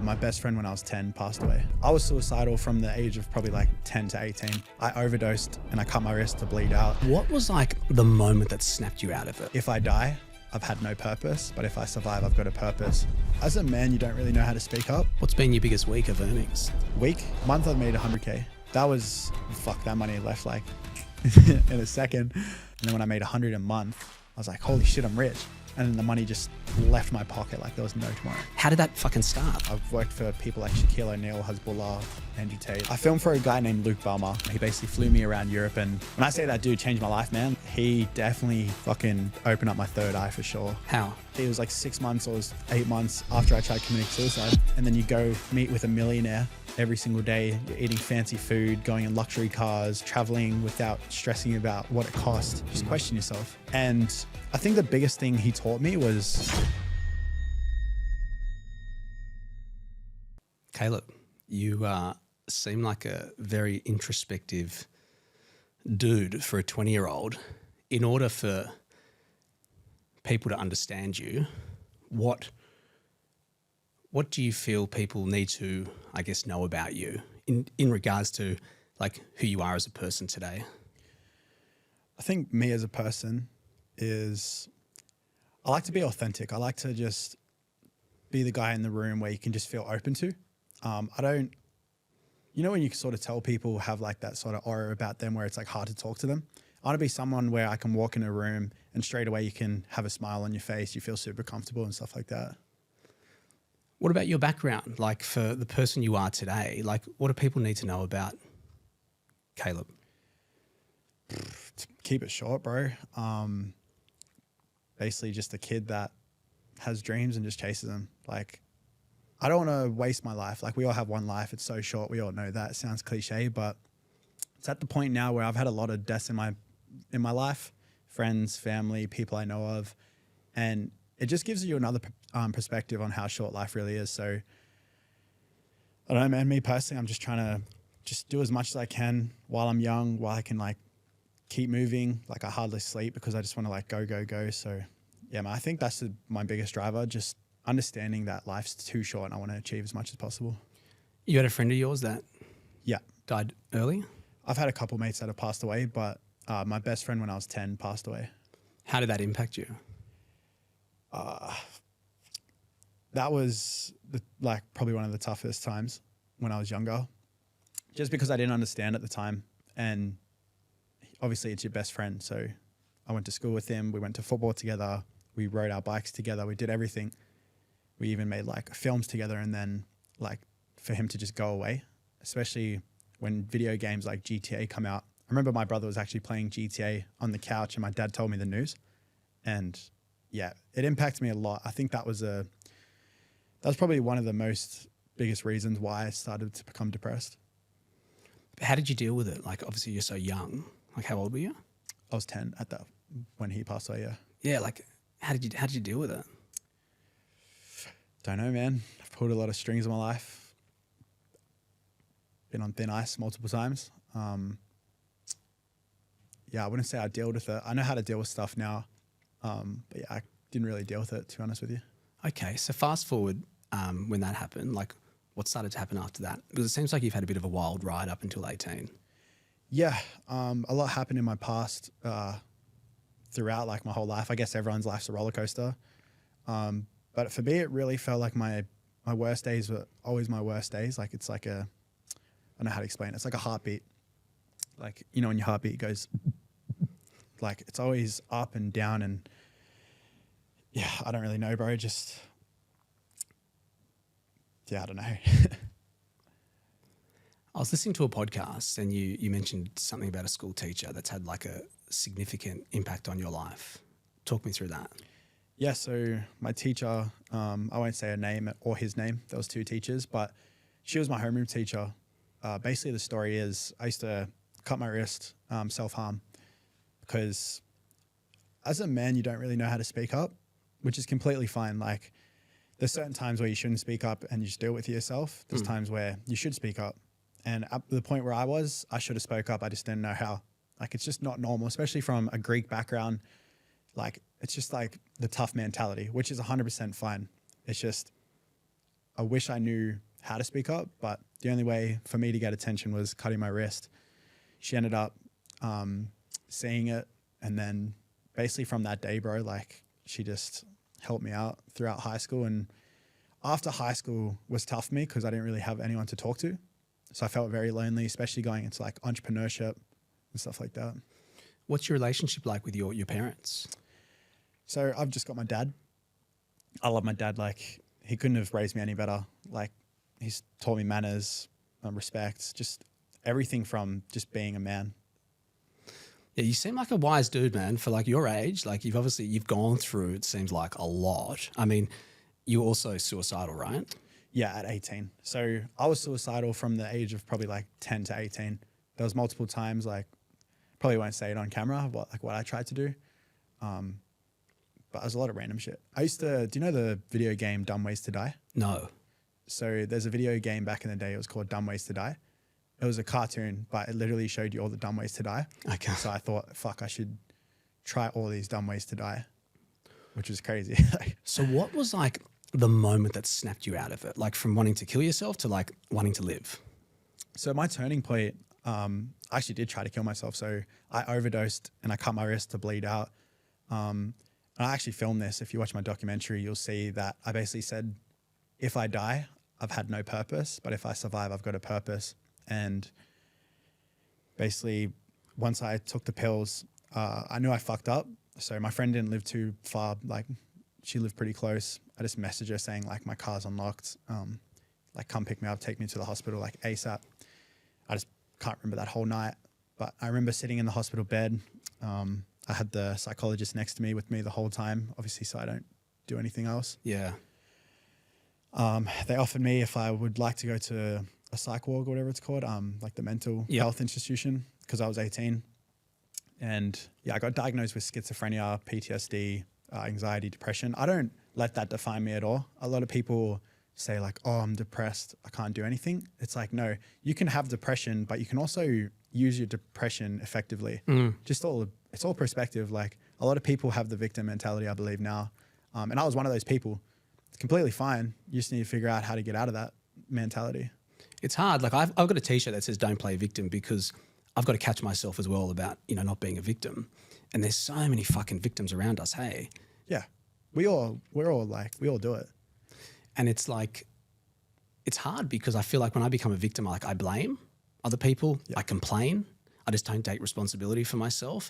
My best friend when I was 10 passed away. I was suicidal from the age of probably like 10 to 18. I overdosed and I cut my wrist to bleed out. What was like the moment that snapped you out of it? If I die, I've had no purpose, but if I survive, I've got a purpose. As a man, you don't really know how to speak up. What's been your biggest week of earnings? Month I've made 100K. That was, fuck, that money left like in a second. And then when I made 100 a month, I was like, holy shit, I'm rich. And then the money just left my pocket like there was no tomorrow. How did that fucking start? I've worked for people like Shaquille O'Neal, Hasbulla, and Tate. I filmed for a guy named Belmar. He basically flew me around Europe, and when I say that dude changed my life, man, he definitely fucking opened up my third eye for sure. How? It was like 6 months or 8 months after I tried committing suicide. And then you go meet with a millionaire every single day. You're eating fancy food, going in luxury cars, traveling without stressing about what it cost. Just question yourself. And I think the biggest thing he taught me was... Caleb, you seem like a very introspective dude for a 20-year-old. In order for people to understand you, what do you feel people need to, I guess, know about you in regards to like who you are as a person today? I think me as a person is, I like to be authentic. I like to just be the guy in the room where you can just feel open to. You know when you sort of tell people have like that sort of aura about them where it's like hard to talk to them? I want to be someone where I can walk in a room and straight away you can have a smile on your face. You feel super comfortable and stuff like that. What about your background? Like for the person you are today, like what do people need to know about Caleb? Keep it short, bro. Basically just a kid that has dreams and just chases them. Like, I don't want to waste my life. Like, we all have one life. It's so short. We all know that. It sounds cliche, but it's at the point now where I've had a lot of deaths in my life, friends, family, people I know of, and it just gives you another perspective on how short life really is. So I don't know, man, me personally, I'm just trying to just do as much as I can while I'm young, while I can like keep moving. Like, I hardly sleep because I just want to like go. So yeah, man, I think that's my biggest driver, just understanding that life's too short and I want to achieve as much as possible. You had a friend of yours that died early? I've had a couple mates that have passed away, but my best friend when I was 10 passed away. How did that impact you? That was probably one of the toughest times when I was younger, just because I didn't understand at the time. And obviously it's your best friend. So I went to school with him. We went to football together. We rode our bikes together. We did everything. We even made like films together. And then like for him to just go away, especially when video games like GTA come out. I remember my brother was actually playing GTA on the couch and my dad told me the news. And yeah, it impacted me a lot. I think that was probably one of the biggest reasons why I started to become depressed. How did you deal with it? Like, obviously you're so young. Like, how old were you? I was 10 when he passed away, yeah. Yeah, like, how did you deal with it? Don't know, man. I've pulled a lot of strings in my life. Been on thin ice multiple times. Yeah, I wouldn't say I dealt with it. I know how to deal with stuff now. But yeah, I didn't really deal with it, to be honest with you. Okay, so fast forward when that happened, like what started to happen after that? Because it seems like you've had a bit of a wild ride up until 18. Yeah, a lot happened in my past throughout like my whole life. I guess everyone's life's a roller coaster. But for me, it really felt like my worst days were always my worst days. Like it's like I don't know how to explain it. It's like a heartbeat. Like, you know, when your heartbeat goes, like it's always up and down and yeah, I don't really know, bro. Just, yeah, I don't know. I was listening to a podcast and you mentioned something about a school teacher that's had like a significant impact on your life. Talk me through that. Yeah, so my teacher, I won't say her name or his name. There was two teachers, but she was my homeroom teacher. Basically, the story is I used to cut my wrist, self-harm, because as a man, you don't really know how to speak up, which is completely fine. Like, there's certain times where you shouldn't speak up and you just deal with it yourself. There's times where you should speak up. And at the point where I should have spoke up. I just didn't know how. Like, it's just not normal, especially from a Greek background. Like, it's just like the tough mentality, which is 100% fine. It's just, I wish I knew how to speak up, but the only way for me to get attention was cutting my wrist. She ended up seeing it, and then basically from that day, bro, like she just helped me out throughout high school. And after high school was tough for me because I didn't really have anyone to talk to. So I felt very lonely, especially going into like entrepreneurship and stuff like that. What's your relationship like with your parents? So I've just got my dad. I love my dad. Like he couldn't have raised me any better. Like he's taught me manners, respect, just everything from just being a man. Yeah, you seem like a wise dude, man, for like your age. Like you've gone through, it seems like, a lot. I mean, you're also suicidal, right? Yeah, at 18. So I was suicidal from the age of probably like 10 to 18. There was multiple times, like probably won't say it on camera, what I tried to do. But it was a lot of random shit. I used to, do you know the video game Dumb Ways to Die? No. So there's a video game back in the day, it was called Dumb Ways to Die. It was a cartoon, but it literally showed you all the dumb ways to die. Okay. So I thought, fuck, I should try all these dumb ways to die, which was crazy. So what was like the moment that snapped you out of it? Like from wanting to kill yourself to like wanting to live? So my turning point, I actually did try to kill myself. So I overdosed and I cut my wrist to bleed out. And I actually filmed this. If you watch my documentary, you'll see that I basically said, if I die, I've had no purpose, but if I survive, I've got a purpose. And basically, once I took the pills, I knew I fucked up. So my friend didn't live too far. Like, she lived pretty close. I just messaged her saying, like, my car's unlocked. Like, come pick me up, take me to the hospital, like, ASAP. I just can't remember that whole night. But I remember sitting in the hospital bed. I had the psychologist next to me with me the whole time, obviously, so I don't do anything else. Yeah. They offered me if I would like to go to a psych ward or whatever it's called, like the mental health institution, because I was 18. And yeah, I got diagnosed with schizophrenia, PTSD, anxiety, depression. I don't let that define me at all. A lot of people say like, oh, I'm depressed, I can't do anything. It's like, no, you can have depression, but you can also use your depression effectively. It's all perspective. Like a lot of people have the victim mentality, I believe now. And I was one of those people. It's completely fine. You just need to figure out how to get out of that mentality. It's hard. Like I've got a t-shirt that says don't play victim because I've got to catch myself as well about, not being a victim. And there's so many fucking victims around us. Hey. Yeah. We all do it. And it's like, it's hard because I feel like when I become a victim, I blame other people. I complain. I just don't take responsibility for myself.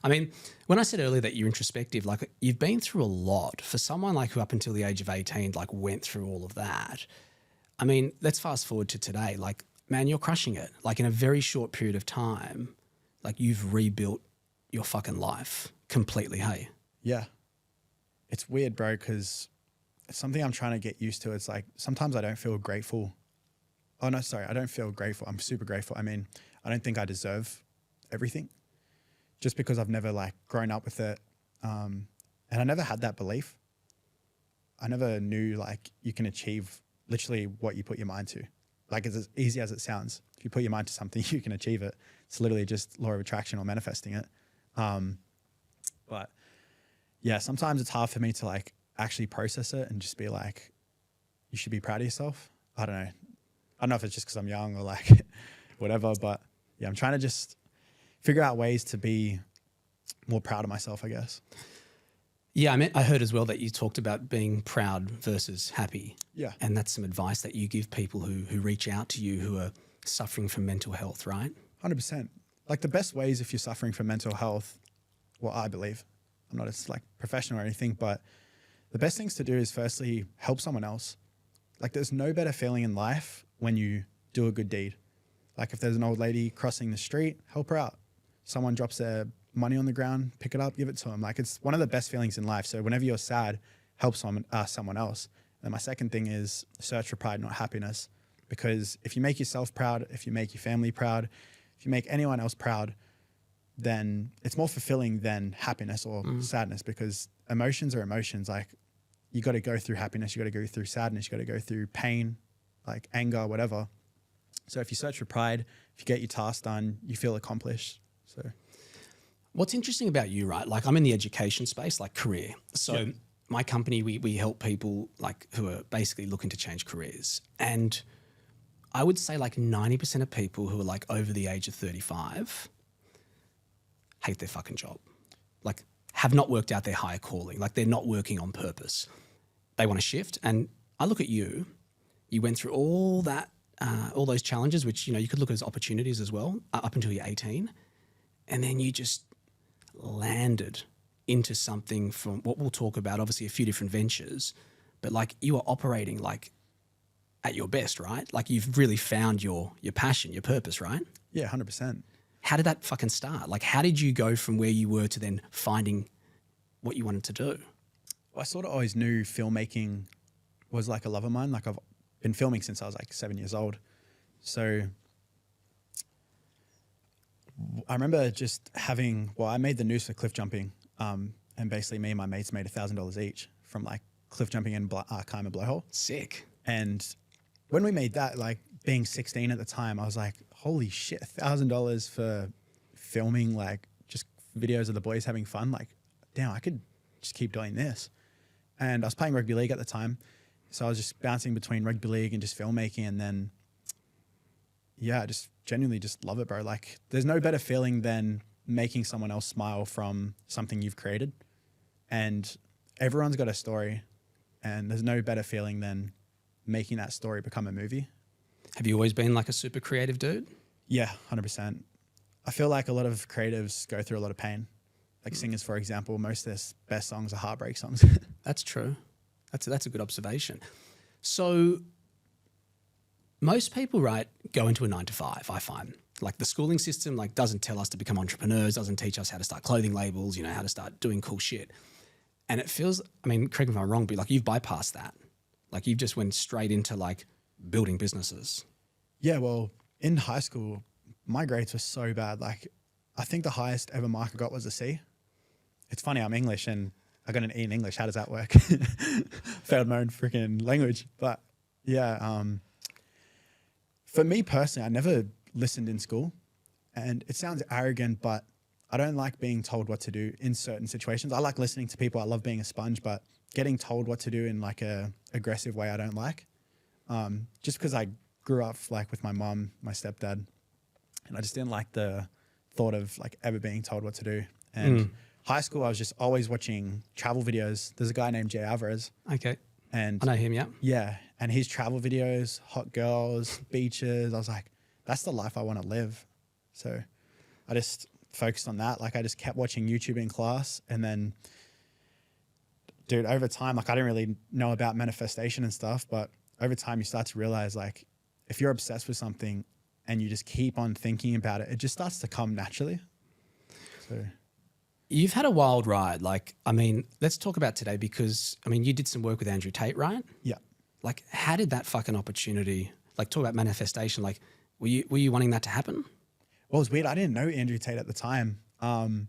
I mean, when I said earlier that you're introspective, like you've been through a lot. For someone like who up until the age of 18, like went through all of that. I mean, let's fast forward to today. Like, man, you're crushing it. Like in a very short period of time, like you've rebuilt your fucking life completely, hey? Yeah. It's weird, bro, because it's something I'm trying to get used to. It's like sometimes I don't feel grateful. Oh, no, sorry. I don't feel grateful. I'm super grateful. I mean, I don't think I deserve everything just because I've never like grown up with it. And I never had that belief. I never knew like you can achieve literally what you put your mind to. Like it's as easy as it sounds. If you put your mind to something, you can achieve it. It's literally just law of attraction or manifesting it. But yeah, sometimes it's hard for me to like actually process it and just be like, you should be proud of yourself. I don't know. I don't know if it's just because I'm young or like whatever, but yeah, I'm trying to just figure out ways to be more proud of myself, I guess. Yeah, I heard as well that you talked about being proud versus happy. Yeah. And that's some advice that you give people who reach out to you who are suffering from mental health, right? 100%. Like the best ways if you're suffering from mental health, well, I believe, I'm not as like professional or anything, but the best things to do is firstly help someone else. Like there's no better feeling in life when you do a good deed. Like if there's an old lady crossing the street, help her out. Someone drops their money on the ground, pick it up, give it to them. Like it's one of the best feelings in life. So whenever you're sad, help someone else. And my second thing is search for pride, not happiness. Because if you make yourself proud, if you make your family proud, if you make anyone else proud, then it's more fulfilling than happiness or sadness, because emotions are emotions. Like you got to go through happiness, you got to go through sadness, you got to go through pain, like anger, whatever. So if you search for pride, if you get your task done, you feel accomplished. So what's interesting about you, right? Like I'm in the education space, like career. So my company, we help people like who are basically looking to change careers. And I would say like 90% of people who are like over the age of 35 hate their fucking job. Like have not worked out their higher calling. Like they're not working on purpose. They want to shift. And I look at you, you went through all that, all those challenges, which, you know, you could look at as opportunities as well, up until you're 18. And then you just landed into something from what we'll talk about, obviously a few different ventures, but like you are operating like at your best, right? Like you've really found your passion, your purpose, right? Yeah, 100%. How did that fucking start? Like how did you go from where you were to then finding what you wanted to do? Well, I sort of always knew filmmaking was like a love of mine. Like I've been filming since I was like 7 years old. So I remember just having, well, I made the noose for cliff jumping. And basically me and my mates made $1,000 each from like cliff jumping and climb a blowhole. Sick. And when we made that, like being 16 at the time, I was like, holy shit, $1,000 for filming like just videos of the boys having fun. Like, damn, I could just keep doing this. And I was playing rugby league at the time. So I was just bouncing between rugby league and just filmmaking. And then, yeah, I just genuinely just love it, bro. Like there's no better feeling than making someone else smile from something you've created. And everyone's got a story. And there's no better feeling than making that story become a movie. Have you always been like a super creative dude? Yeah, 100%. I feel like a lot of creatives go through a lot of pain. Like singers, for example, most of their best songs are heartbreak songs. That's true. That's a good observation. So most people, right, go into a 9 to 5, I find. Like the schooling system like doesn't tell us to become entrepreneurs, doesn't teach us how to start clothing labels, you know, how to start doing cool shit. And it feels, I mean, correct me if I'm wrong, but like you've bypassed that. Like you've just went straight into like building businesses. Yeah, well, in high school, my grades were so bad. Like I think the highest ever mark I got was a C. It's funny, I'm English and I got an E in English. How does that work? Failed my own freaking language. But yeah, for me personally, I never listened in school. And it sounds arrogant, but I don't like being told what to do in certain situations. I like listening to people. I love being a sponge, but getting told what to do in like a aggressive way, I don't like. Just because I grew up like with my mom, my stepdad, and I just didn't like the thought of like ever being told what to do. And high school, I was just always watching travel videos. There's a guy named Jay Alvarez. Okay. And I know him, yeah. Yeah. And his travel videos, hot girls, beaches, I was like, that's the life I want to live. So I just focused on that. Like I just kept watching YouTube in class. And then, dude, over time, like I didn't really know about manifestation and stuff, but over time you start to realize like if you're obsessed with something and you just keep on thinking about it, it just starts to come naturally. So you've had a wild ride. Like, I mean, let's talk about today because, I mean, you did some work with Andrew Tate, right? yeah. Like, how did that fucking opportunity, like talk about manifestation, like were you wanting that to happen? Well, it was weird. I didn't know Andrew Tate at the time. And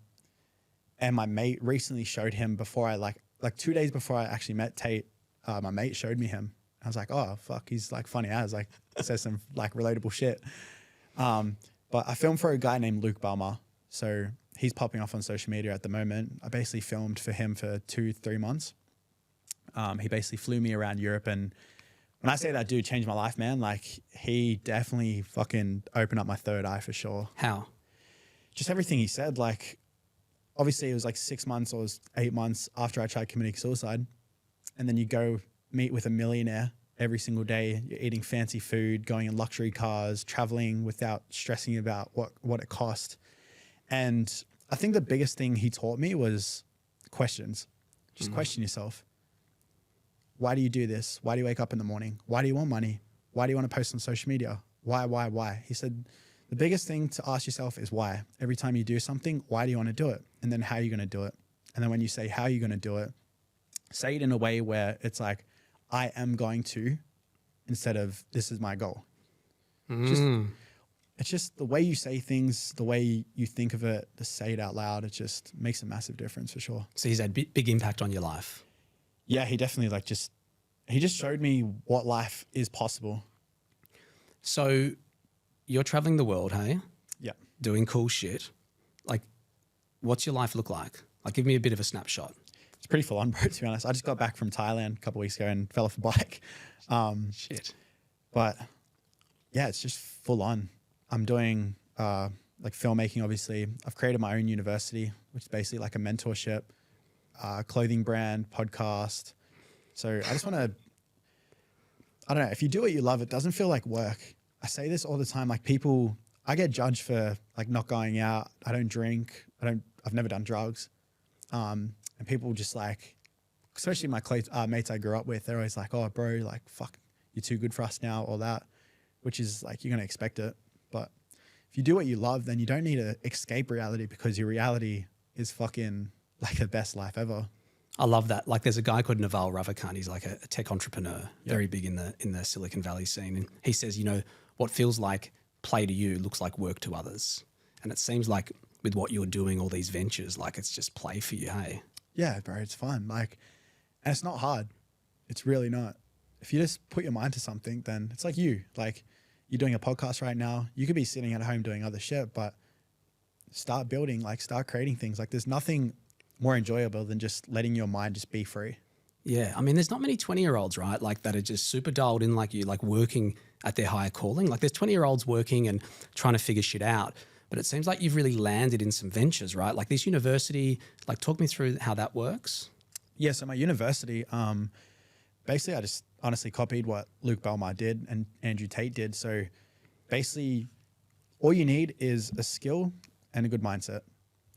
my mate recently showed him before I like 2 days before I actually met Tate, my mate showed me him. I was like, oh, fuck, he's like funny as like says some like relatable shit. But I filmed for a guy named Belmar. So he's popping off on social media at the moment. I basically filmed for him for 2-3 months. He basically flew me around Europe. And when I say that dude changed my life, man, like he definitely fucking opened up my third eye for sure. How? Just everything he said. Like, obviously it was like 6 months or 8 months after I tried committing suicide. And then you go meet with a millionaire every single day. You're eating fancy food, going in luxury cars, traveling without stressing about what it cost. And I think the biggest thing he taught me was questions. Just question yourself. Why do you do this? Why do you wake up in the morning? Why do you want money? Why do you want to post on social media? Why? He said, the biggest thing to ask yourself is why. Every time you do something, why do you want to do it? And then how are you going to do it? And then when you say how are you going to do it, say it in a way where it's like, I am going to, instead of this is my goal. It's just the way you say things, the way you think of it, to say it out loud, it just makes a massive difference for sure. So he's had big impact on your life. Yeah, he definitely he just showed me what life is possible. So you're traveling the world, hey? Yeah. Doing cool shit. Like, what's your life look like? Like, give me a bit of a snapshot. It's pretty full on, bro, to be honest. I just got back from Thailand a couple of weeks ago and fell off a bike. Shit. But yeah, it's just full on. I'm doing like filmmaking, obviously. I've created my own university, which is basically like a mentorship, clothing brand, podcast. So I just want to, I don't know, if you do what you love, it doesn't feel like work. I say this all the time, like people, I get judged for like not going out. I don't drink. I've never done drugs. And people just like, especially my mates I grew up with, they're always like, oh bro, like fuck, you're too good for us now, all that, which is like, you're going to expect it. But if you do what you love, then you don't need to escape reality, because your reality is fucking like the best life ever. I love that. Like there's a guy called Naval Ravikant. He's like a tech entrepreneur, very big in the Silicon Valley scene. And he says, you know, what feels like play to you looks like work to others. And it seems like with what you're doing, all these ventures, like it's just play for you, hey? Yeah, bro, it's fun. Like, and it's not hard. It's really not. If you just put your mind to something, then it's like like you're doing a podcast right now. You could be sitting at home doing other shit, but start building, like start creating things. Like there's nothing more enjoyable than just letting your mind just be free. Yeah. I mean, there's not many 20-year-olds, right? Like that are just super dialed in like you, like working at their higher calling. Like there's 20-year-olds working and trying to figure shit out. But it seems like you've really landed in some ventures, right? Like this university, like talk me through how that works. Yeah, so my university, basically I just honestly copied what Luke Belmar did and Andrew Tate did. So basically all you need is a skill and a good mindset.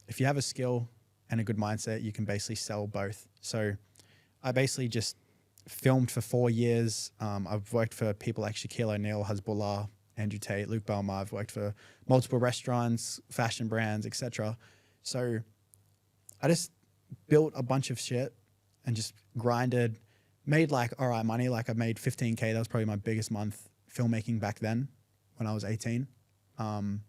If you have a skill and a good mindset, you can basically sell both. So I basically just filmed for 4 years. I've worked for people like Shaquille O'Neal, Hasbulla, Andrew Tate, Luke Belmar. I've worked for multiple restaurants, fashion brands, etc. So I just built a bunch of shit and just grinded, made like all right money. Like I made 15K. That was probably my biggest month filmmaking back then when I was 18. And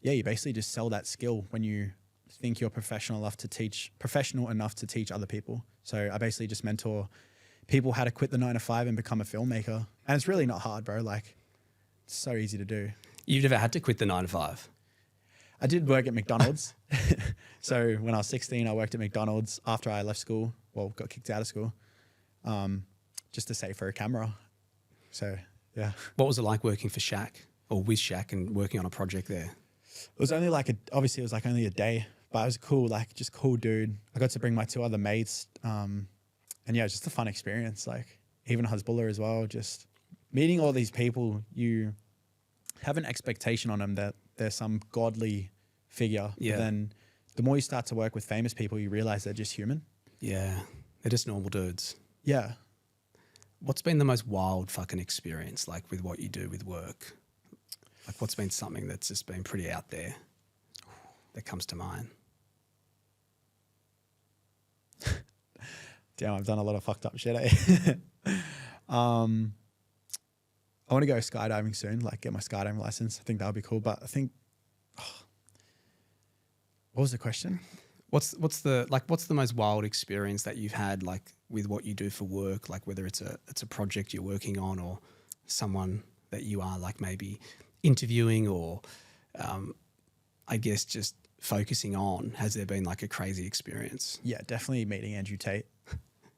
yeah, you basically just sell that skill when you think you're professional enough to teach other people. So I basically just mentor people how to quit the 9 to 5 and become a filmmaker. And it's really not hard, bro. Like it's so easy to do. You've never had to quit the 9 to 5? I did work at McDonald's. So when I was 16, I worked at McDonald's after I left school. Well, got kicked out of school, just to save for a camera. So yeah. What was it like working for Shaq or with Shaq and working on a project there? It was only like obviously it was like only a day, but it was cool, like just cool dude. I got to bring my 2 other mates. And yeah, it was just a fun experience. Like even Hasbulla as well, just meeting all these people, you have an expectation on them that they're some godly figure. Yeah. But then the more you start to work with famous people, you realize they're just human. Yeah. They're just normal dudes. Yeah. What's been the most wild fucking experience, like with what you do with work? Like what's been something that's just been pretty out there that comes to mind? Damn, I've done a lot of fucked up shit, eh? I want to go skydiving soon, like get my skydiving license. I think that would be cool. But I think, what was the question? What's the most wild experience that you've had, like with what you do for work, like whether it's a project you're working on or someone that you are like maybe interviewing or I guess just focusing on? Has there been like a crazy experience? Yeah, definitely meeting Andrew Tate.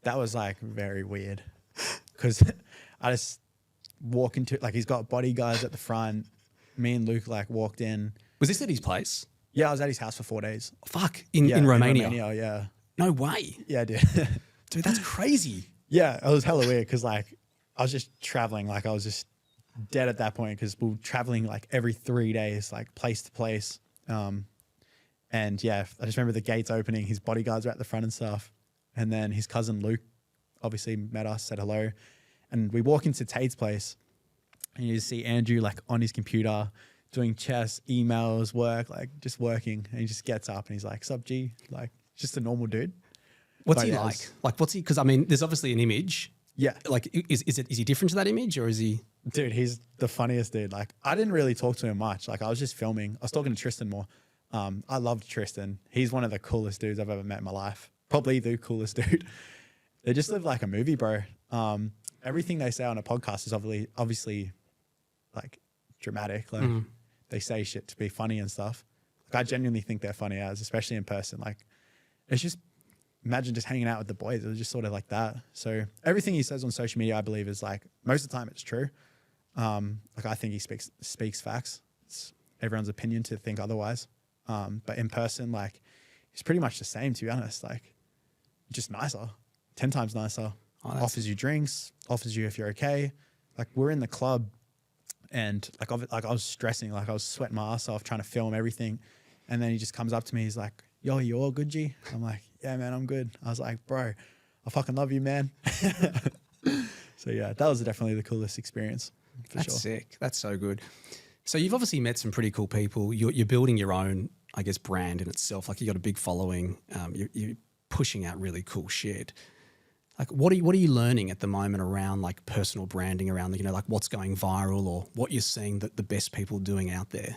That was like very weird because I just walk into, like he's got bodyguards at the front. Me and Luke like walked in. Was this at his place? Yeah, I was at his house for 4 days. Fuck, in Romania? In Romania, yeah. No way. Yeah, dude. Dude, that's crazy. Yeah, it was hella weird because like I was just traveling. Like I was just dead at that point because we were traveling like every 3 days, like place to place. And yeah, I just remember the gates opening, his bodyguards were at the front and stuff. And then his cousin Luke obviously met us, said hello. And we walk into Tate's place and you just see Andrew like on his computer doing chess, emails, work, like just working. And he just gets up and he's like, "Sup, G?" Like just a normal dude. What's But he yeah, like? Like what's he, because I mean, there's obviously an image. Yeah. Like is he different to that image or is he? Dude, he's the funniest dude. Like I didn't really talk to him much. Like I was just filming. I was talking to Tristan more. I loved Tristan. He's one of the coolest dudes I've ever met in my life. Probably the coolest dude. They just live like a movie, bro. Everything they say on a podcast is obviously like dramatic. Like they say shit to be funny and stuff. Like I genuinely think they're funny as, especially in person. Like it's just imagine just hanging out with the boys. It was just sort of like that. So everything he says on social media, I believe, is like most of the time it's true. Like I think he speaks facts. It's everyone's opinion to think otherwise. But in person, like he's pretty much the same, to be honest. Like just nicer, 10 times nicer. Offers you drinks, offers you if you're okay. Like we're in the club, and like I was stressing, like I was sweating my ass off trying to film everything, and then he just comes up to me. He's like, "Yo, you all good, G?" I'm like, "Yeah, man, I'm good." I was like, "Bro, I fucking love you, man." So yeah, that was definitely the coolest experience. That's sick. That's so good. So you've obviously met some pretty cool people. You're building your own, I guess, brand in itself. Like you got a big following. You're pushing out really cool shit. Like what are you learning at the moment around like personal branding, around the, like what's going viral or what you're seeing that the best people doing out there?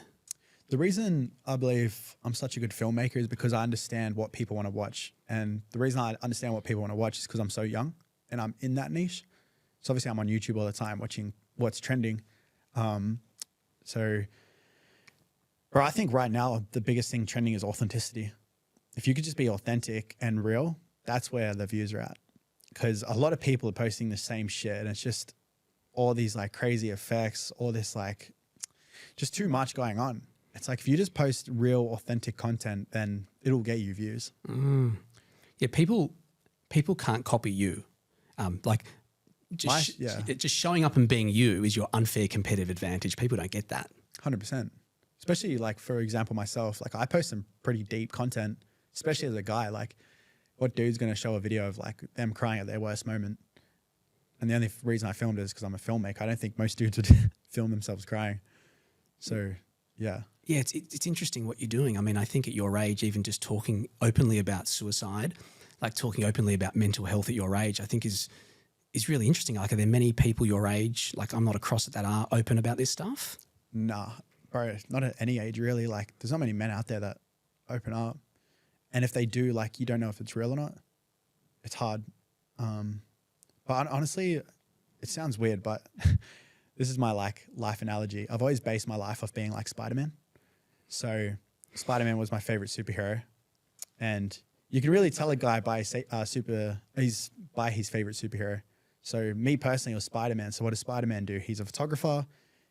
The reason I believe I'm such a good filmmaker is because I understand what people want to watch. And the reason I understand what people want to watch is because I'm so young and I'm in that niche. So obviously I'm on YouTube all the time watching what's trending. So I think right now the biggest thing trending is authenticity. If you could just be authentic and real, that's where the views are at. Because a lot of people are posting the same shit and it's just all these like crazy effects, all this like just too much going on. It's like if you just post real authentic content, then it'll get you views. Yeah, people can't copy you. Just showing up and being you is your unfair competitive advantage. People don't get that. 100%. Especially like, for example, myself, like I post some pretty deep content, especially as a guy. Like what dude's going to show a video of like them crying at their worst moment? And the only reason I filmed it is because I'm a filmmaker. I don't think most dudes would film themselves crying. So yeah. Yeah, it's interesting what you're doing. I mean, I think at your age, even just talking openly about suicide, like talking openly about mental health at your age, I think is really interesting. Like, are there many people your age, like I'm not across it, that are open about this stuff? Nah, bro, not at any age really. Like there's not many men out there that open up. And if they do, like you don't know if it's real or not. It's hard. But honestly, it sounds weird, but this is my like life analogy. I've always based my life off being like Spider-Man. So Spider-Man was my favorite superhero. And you can really tell a guy by his favorite superhero. So me personally was Spider-Man. So what does Spider-Man do? He's a photographer,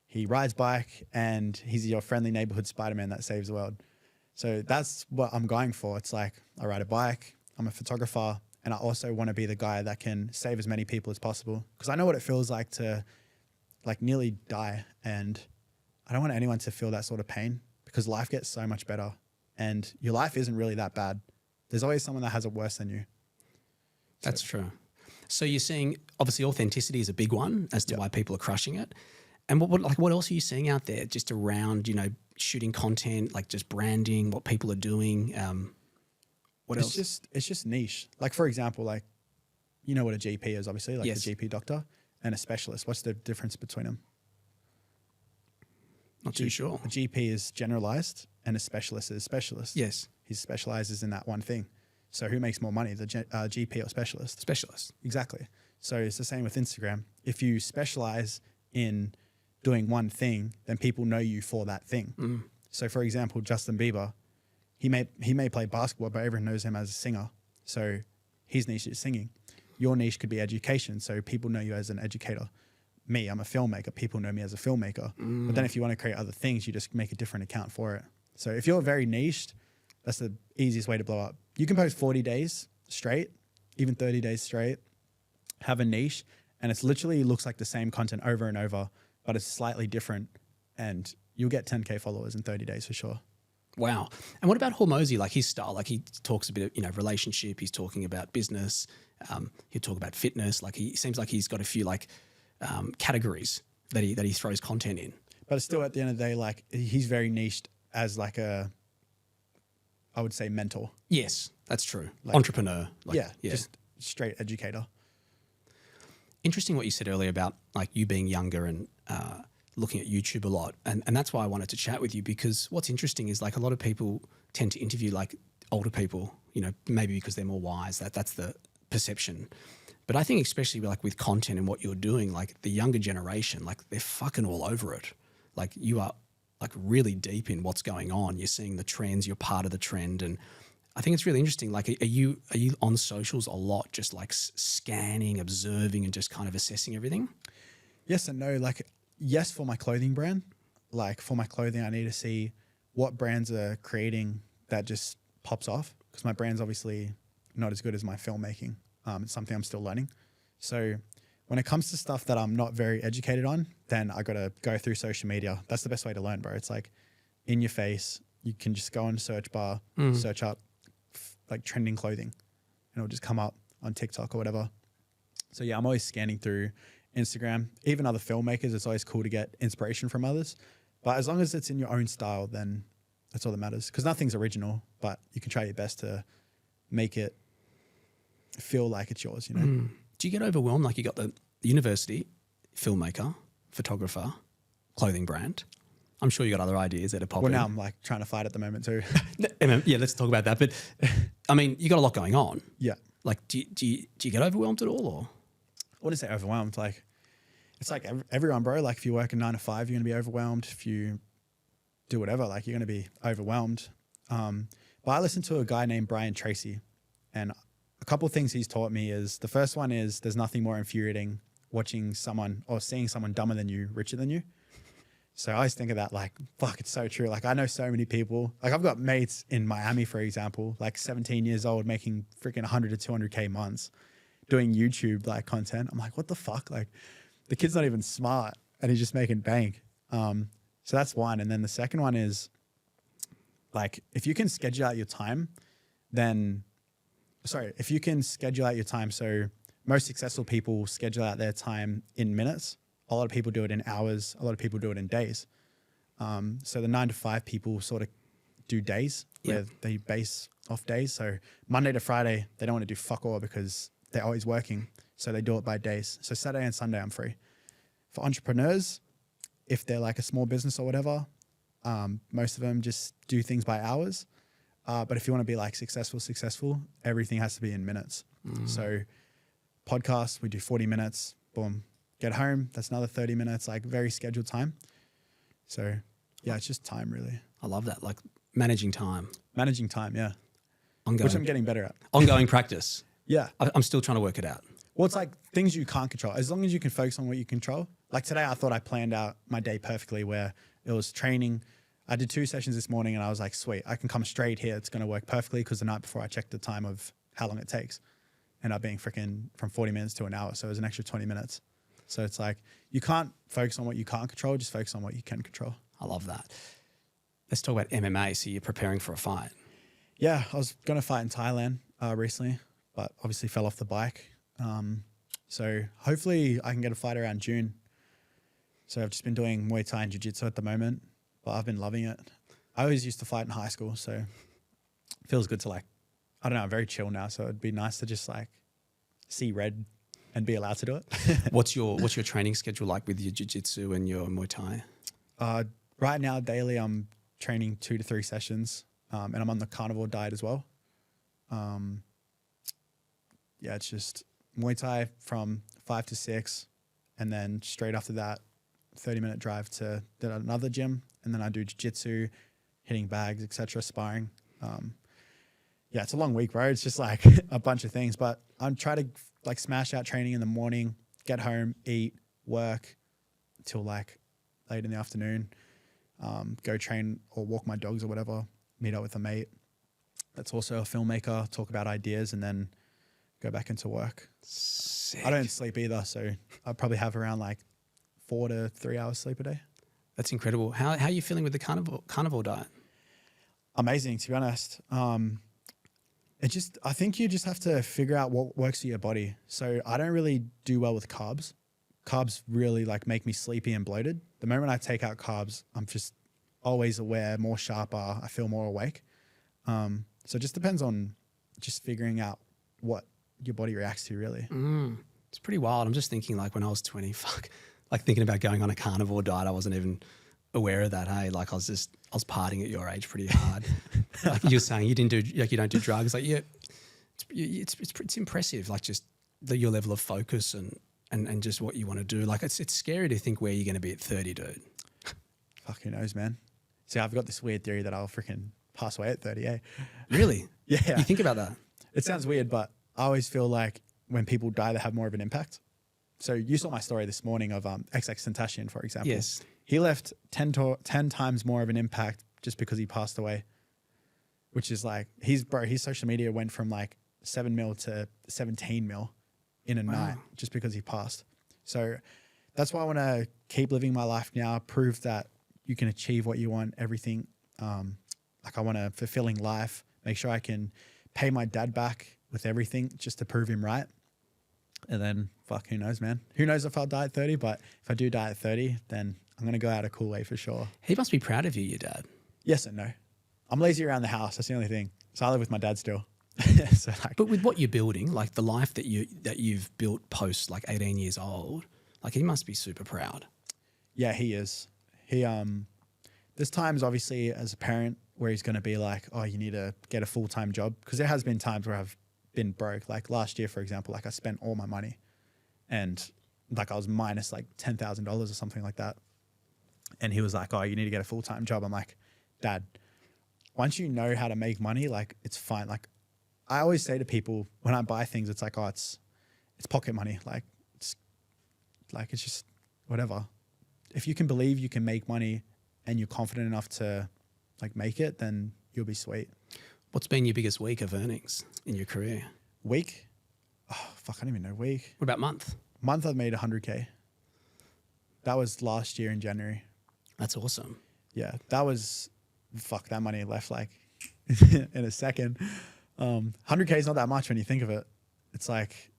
he rides bike, and he's your friendly neighborhood Spider-Man that saves the world. So that's what I'm going for. It's like I ride a bike, I'm a photographer, and I also want to be the guy that can save as many people as possible. Because I know what it feels like to like nearly die, and I don't want anyone to feel that sort of pain because life gets so much better and your life isn't really that bad. There's always someone that has it worse than you. That's true. So you're seeing, obviously authenticity is a big one as to why people are crushing it. And what else are you seeing out there just around, shooting content, like just branding, what people are doing? What else? It's just niche. Like for example, like, you know what a GP is obviously, like yes. the GP doctor and a specialist. What's the difference between them? Not too sure. A GP is generalized and a specialist is specialist. Yes. He specializes in that one thing. So who makes more money, the GP or specialist? Specialist. Exactly. So it's the same with Instagram. If you specialize in doing one thing, then people know you for that thing. Mm. So for example, Justin Bieber, he may play basketball, but everyone knows him as a singer. So his niche is singing. Your niche could be education. So people know you as an educator. Me, I'm a filmmaker. People know me as a filmmaker. Mm. But then if you want to create other things, you just make a different account for it. So if you're very niched, that's the easiest way to blow up. You can post 40 days straight, even 30 days straight, have a niche, and it's literally looks like the same content over and over, but it's slightly different, and you'll get 10K followers in 30 days for sure. Wow. And what about Hormozy, like his style? Like he talks a bit of, relationship, he's talking about business, he'll talk about fitness. Like he seems like he's got a few like categories that he throws content in. But it's still at the end of the day, like he's very niched as like I would say mentor. Yes, that's true. Like, entrepreneur. Just straight educator. Interesting what you said earlier about like you being younger and looking at YouTube a lot. And that's why I wanted to chat with you, because what's interesting is like a lot of people tend to interview like older people, maybe because they're more wise. That's the perception. But I think especially like with content and what you're doing, like the younger generation, like they're fucking all over it. Like you are like really deep in what's going on. You're seeing the trends, you're part of the trend. And I think it's really interesting. Like, are you on socials a lot, just like scanning, observing, and just kind of assessing everything? Yes and no. Like, yes, for my clothing brand, like for my clothing, I need to see what brands are creating that just pops off, because my brand's obviously not as good as my filmmaking. It's something I'm still learning. So when it comes to stuff that I'm not very educated on, then I got to go through social media. That's the best way to learn, bro. It's like in your face. You can just go on search bar, search up like trending clothing, and it'll just come up on TikTok or whatever. So yeah, I'm always scanning through Instagram, even other filmmakers. It's always cool to get inspiration from others. But as long as it's in your own style, then that's all that matters. Because nothing's original, but you can try your best to make it feel like it's yours, you know? Do you get overwhelmed? Like, you got the university, filmmaker, photographer, clothing brand. I'm sure you got other ideas that are popping. Well, now I'm like trying to fight at the moment too. Yeah, let's talk about that. But I mean, you got a lot going on. Yeah. Like, do you get overwhelmed at all, or? I wouldn't say overwhelmed. Like, it's like everyone, bro. Like, if you work a 9 to 5, you're gonna be overwhelmed. If you do whatever, like, you're gonna be overwhelmed. But I listened to a guy named Brian Tracy, and a couple of things he's taught me is, the first one is, there's nothing more infuriating watching someone or seeing someone dumber than you, richer than you. So I always think of that, like, fuck, it's so true. Like, I know so many people. Like, I've got mates in Miami, for example, like 17 years old, making freaking 100 to 200K months, doing YouTube like content. I'm like, what the fuck? Like, the kid's not even smart and he's just making bank. So that's one. And then the second one is, like, if you can schedule out your time, if you can schedule out your time. So most successful people schedule out their time in minutes. A lot of people do it in hours. A lot of people do it in days. So the 9 to 5 people sort of do days where they base off days. So Monday to Friday, they don't want to do fuck all because they're always working. So they do it by days. So Saturday and Sunday, I'm free. For entrepreneurs, if they're like a small business or whatever, most of them just do things by hours. But if you want to be like successful, everything has to be in minutes. So podcast, we do 40 minutes, boom. Get home, that's another 30 minutes, like very scheduled time. So yeah, it's just time really. I love that. Like, managing time. Managing time, yeah. Which I'm getting better at. Ongoing practice. Yeah. I'm still trying to work it out. Well, it's like things you can't control. As long as you can focus on what you control. Like today, I thought I planned out my day perfectly, where it was training. I did 2 sessions this morning and I was like, sweet, I can come straight here. It's going to work perfectly, because the night before I checked the time of how long it takes. Ended up being freaking from 40 minutes to an hour. So it was an extra 20 minutes. So it's like, you can't focus on what you can't control, just focus on what you can control. I love that. Let's talk about MMA. So you're preparing for a fight. Yeah, I was going to fight in Thailand recently, but obviously fell off the bike. So hopefully I can get a fight around June. So I've just been doing Muay Thai and Jiu-Jitsu at the moment, but I've been loving it. I always used to fight in high school, so it feels good to, like, I don't know, I'm very chill now, so it'd be nice to just like see red and be allowed to do it. What's your training schedule like with your jiu-jitsu and your Muay Thai? Right now, daily, I'm training 2 to 3 sessions, and I'm on the carnivore diet as well. Yeah, it's just Muay Thai from 5 to 6, and then straight after that, 30-minute drive to another gym, and then I do jiu-jitsu, hitting bags, etc., sparring. Yeah, it's a long week, bro. It's just like a bunch of things, but I'm trying to like smash out training in the morning, get home, eat, work till like late in the afternoon, go train or walk my dogs or whatever, meet up with a mate that's also a filmmaker, talk about ideas, and then go back into work. Sick. I don't sleep either, so I probably have around like 4 to 3 hours sleep a day. That's incredible. How are you feeling with the carnivore diet? Amazing, to be honest. I think you just have to figure out what works for your body. So I don't really do well with carbs. Carbs really like make me sleepy and bloated. The moment I take out carbs, I'm just always aware, more sharper. I feel more awake. So it just depends on just figuring out what your body reacts to, really. It's pretty wild. I'm just thinking, like, when I was 20, like thinking about going on a carnivore diet, I wasn't even aware of that. Hey, like I was partying at your age pretty hard. Like you're saying, you don't do drugs. Like, yeah, it's impressive. Like just your level of focus and just what you want to do. Like it's scary to think where you're going to be at 30, dude. Fuck, who knows, man? See, I've got this weird theory that I'll freaking pass away at 30, eh? Really? Yeah. You think about that? It sounds weird, but I always feel like when people die, they have more of an impact. So you saw my story this morning of XXXTentacion, for example. Yes. He left 10 times more of an impact just because he passed away, which is like, his social media went from like 7 mil to 17 mil in a night just because he passed. So that's why I want to keep living my life now, prove that you can achieve what you want, everything. Like I want a fulfilling life, make sure I can pay my dad back with everything just to prove him right. And then fuck, who knows, man? Who knows if I'll die at 30, but if I do die at 30, then I'm going to go out a cool way for sure. He must be proud of you, your dad. Yes and no. I'm lazy around the house. That's the only thing. So I live with my dad still. So like, But with what you're building, like the life that you've built post like 18 years old, like he must be super proud. yeah, he is. There's times obviously as a parent where he's going to be like, oh, you need to get a full-time job. Because there has been times where I've been broke. Like last year, for example, like I spent all my money and like I was minus like $10,000 or something like that. And he was like, oh, you need to get a full-time job. I'm like, Dad, once you know how to make money, like it's fine. Like I always say to people when I buy things, it's like, oh, it's pocket money. Like it's just whatever. If you can believe you can make money and you're confident enough to like make it, then you'll be sweet. What's been your biggest week of earnings in your career? Week? Oh, fuck, I don't even know. Week. What about month? Month I've made 100K. That was last year in January. That's awesome. Yeah, that was, fuck, that money left like in a second. 100K is not that much when you think of it. It's like,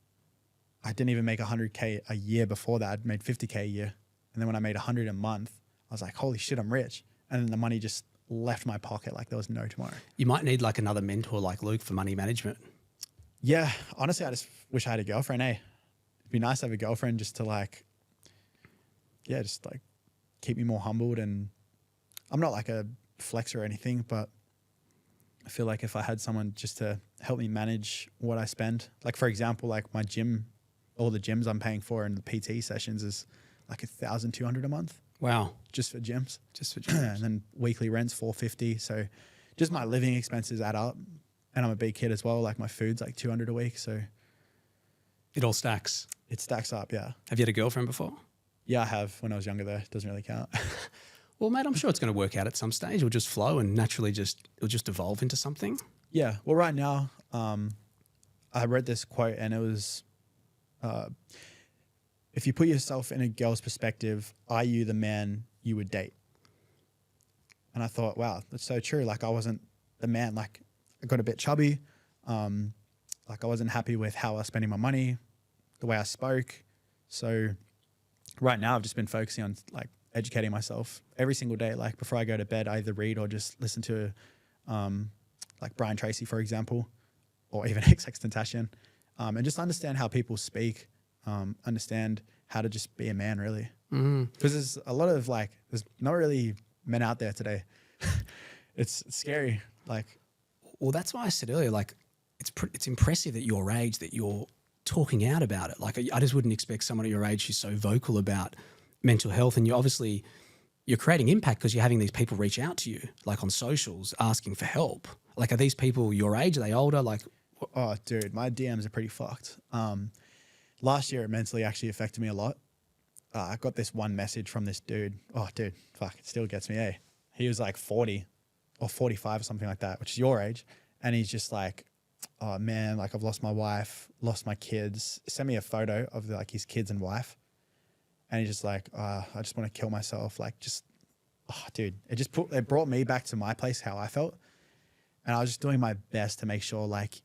I didn't even make 100K a year before that. I'd made 50K a year. And then when I made 100 a month, I was like, holy shit, I'm rich. And then the money just left my pocket like there was no tomorrow. You might need like another mentor like Luke for money management. Yeah, honestly, I just wish I had a girlfriend, eh? It'd be nice to have a girlfriend just to like, yeah, just like keep me more humbled. And I'm not like a flex or anything, but I feel like if I had someone just to help me manage what I spend, like for example, like my gym, all the gyms I'm paying for and the PT sessions is like $1,200 a month. Wow. Just for gyms. Just for gyms. And then weekly rent's $450. So just my living expenses add up. And I'm a big kid as well. Like my food's like $200 a week. So It all stacks. it stacks up. Yeah. Have you had a girlfriend before? Yeah, I have when I was younger though. Doesn't really count. Well, mate, I'm sure it's going to work out at some stage. It'll just flow and naturally it'll just evolve into something. Yeah. Well, right now, I read this quote and it was, if you put yourself in a girl's perspective, are you the man you would date? And I thought, wow, that's so true. Like I wasn't the man. Like I got a bit chubby. Like I wasn't happy with how I was spending my money, the way I spoke. So right now I've just been focusing on like educating myself every single day. Like before I go to bed, I either read or just listen to like Brian Tracy, for example, or even XXXTentacion, and just understand how people speak, understand how to just be a man really. Because there's a lot of like, there's not really men out there today. It's scary. Like, well, that's why I said earlier, like it's impressive at your age that you're talking out about it. Like I just wouldn't expect someone at your age who's so vocal about mental health, and you're creating impact because you're having these people reach out to you, like on socials, asking for help. Like, are these people your age? Are they older? Like, oh, dude, my DMs are pretty fucked. Last year, it mentally actually affected me a lot. I got this one message from this dude. Oh, dude, fuck, it still gets me, eh? He was like 40 or 45 or something like that, which is your age. And he's just like, oh man, like I've lost my wife, lost my kids. Send me a photo of like his kids and wife. And he's just like, I just want to kill myself. Like just, oh dude, it brought me back to my place, how I felt. And I was just doing my best to make sure like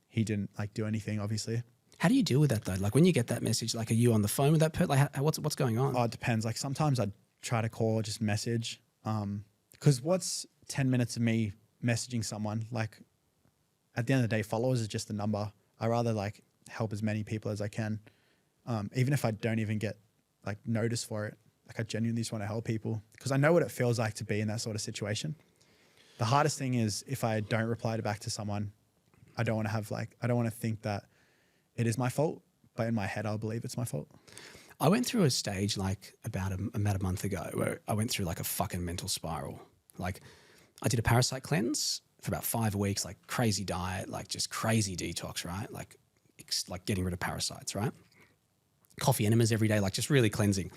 he didn't like do anything, obviously. How do you deal with that though? Like when you get that message, like are you on the phone with that person? Like what's going on? Oh, it depends. Like sometimes I try to call or just message. Because what's 10 minutes of me messaging someone? Like at the end of the day, followers is just a number. I rather like help as many people as I can. Even if I don't even get like notice for it. Like I genuinely just want to help people because I know what it feels like to be in that sort of situation. The hardest thing is if I don't reply back to someone, I don't want to think that it is my fault, but in my head, I'll believe it's my fault. I went through a stage like about a month ago where I went through like a fucking mental spiral. Like I did a parasite cleanse for about 5 weeks, like crazy diet, like just crazy detox, right? Like getting rid of parasites, right? Coffee enemas every day, like just really cleansing.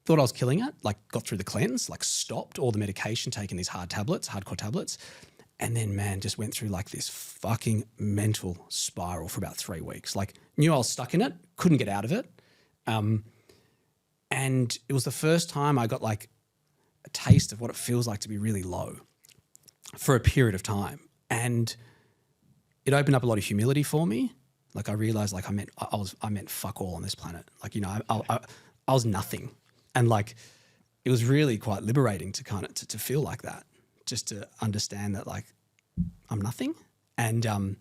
Thought I was killing it, like got through the cleanse, like stopped all the medication, taking these hardcore tablets. And then, man, just went through like this fucking mental spiral for about 3 weeks. Like knew I was stuck in it, couldn't get out of it. And it was the first time I got like a taste of what it feels like to be really low for a period of time. And it opened up a lot of humility for me. Like I realized like I meant fuck all on this planet. Like, you know, I was nothing. And like, it was really quite liberating to kind of, to feel like that, just to understand that like I'm nothing. And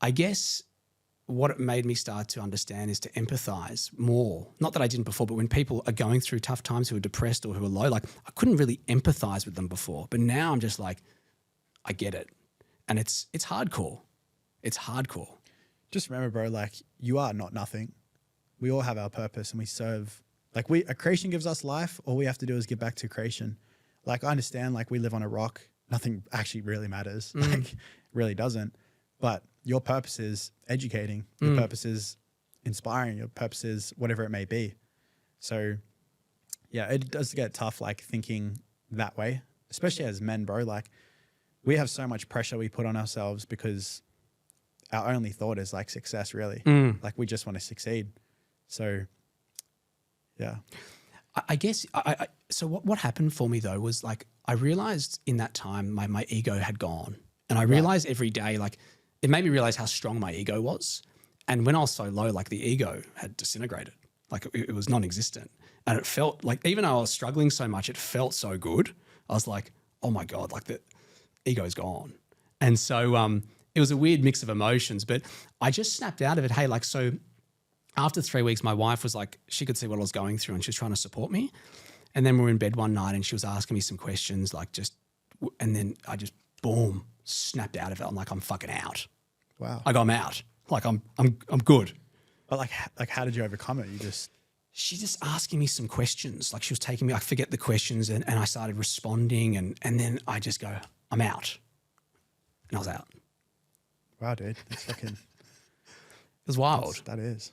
I guess what it made me start to understand is to empathize more. Not that I didn't before, but when people are going through tough times, who are depressed or who are low, like I couldn't really empathize with them before, but now I'm just like, I get it. And it's hardcore. It's hardcore. Just remember, bro, like you are not nothing. We all have our purpose and we serve. Like a creation gives us life. All we have to do is get back to creation. Like I understand, like we live on a rock. Nothing actually really matters. Like really doesn't. But your purpose is educating. Your purpose is inspiring. Your purpose is whatever it may be. So yeah, it does get tough, like thinking that way, especially as men, bro. Like we have so much pressure we put on ourselves because our only thought is like success, really. Like we just want to succeed. So yeah. I guess, so what happened for me though was like, I realized in that time my ego had gone, and I realized every day, like it made me realize how strong my ego was. And when I was so low, like the ego had disintegrated, like it was non-existent. And it felt like, even though I was struggling so much, it felt so good. I was like, oh my God, like the ego's gone. And so it was a weird mix of emotions, but I just snapped out of it. Hey, like, so after 3 weeks, my wife was like, she could see what I was going through and she was trying to support me. And then we were in bed one night and she was asking me some questions, like and then I just, boom, snapped out of it. I'm like, I'm fucking out. Wow. Like I'm out. Like I'm good. But like how did you overcome it? She's just asking me some questions. Like she was taking me, I forget the questions, and I started responding and then I just go, I'm out. And I was out. Wow, dude. That's fucking... It was wild. That is.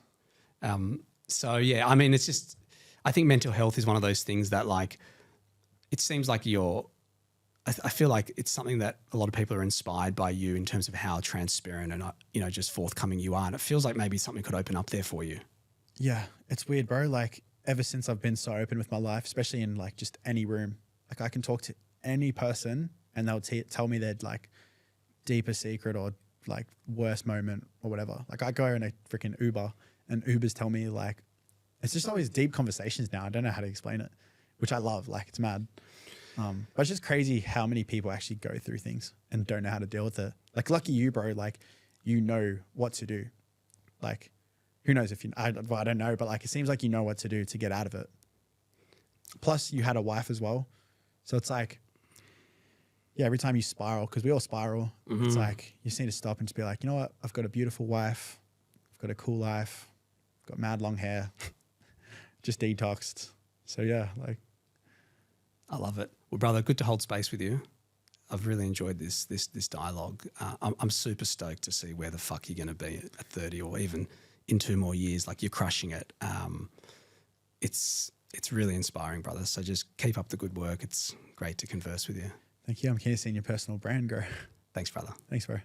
So yeah, I mean, it's just, I think mental health is one of those things that like, it seems like I feel like it's something that a lot of people are inspired by you in terms of how transparent and, you know, just forthcoming you are. And it feels like maybe something could open up there for you. Yeah, it's weird, bro. Like ever since I've been so open with my life, especially in like just any room, like I can talk to any person and they'll tell me their like deeper secret or like worst moment or whatever. Like I go in a freaking Uber and Ubers tell me like, it's just always deep conversations now. I don't know how to explain it, which I love. Like it's mad. But it's just crazy how many people actually go through things and don't know how to deal with it. Like lucky you, bro, like you know what to do. Like who knows if I don't know, but like it seems like you know what to do to get out of it. Plus you had a wife as well. So it's like, yeah, every time you spiral, because we all spiral, it's like you just need to stop and just be like, you know what? I've got a beautiful wife. I've got a cool life. I've got mad long hair. Just detoxed. So yeah, like. I love it. Well, brother, good to hold space with you. I've really enjoyed this dialogue. I'm super stoked to see where the fuck you're going to be at 30 or even in 2 more years. Like you're crushing it. It's really inspiring, brother. So just keep up the good work. It's great to converse with you. Thank you. I'm keen to see your personal brand grow. Thanks, brother. Thanks, bro.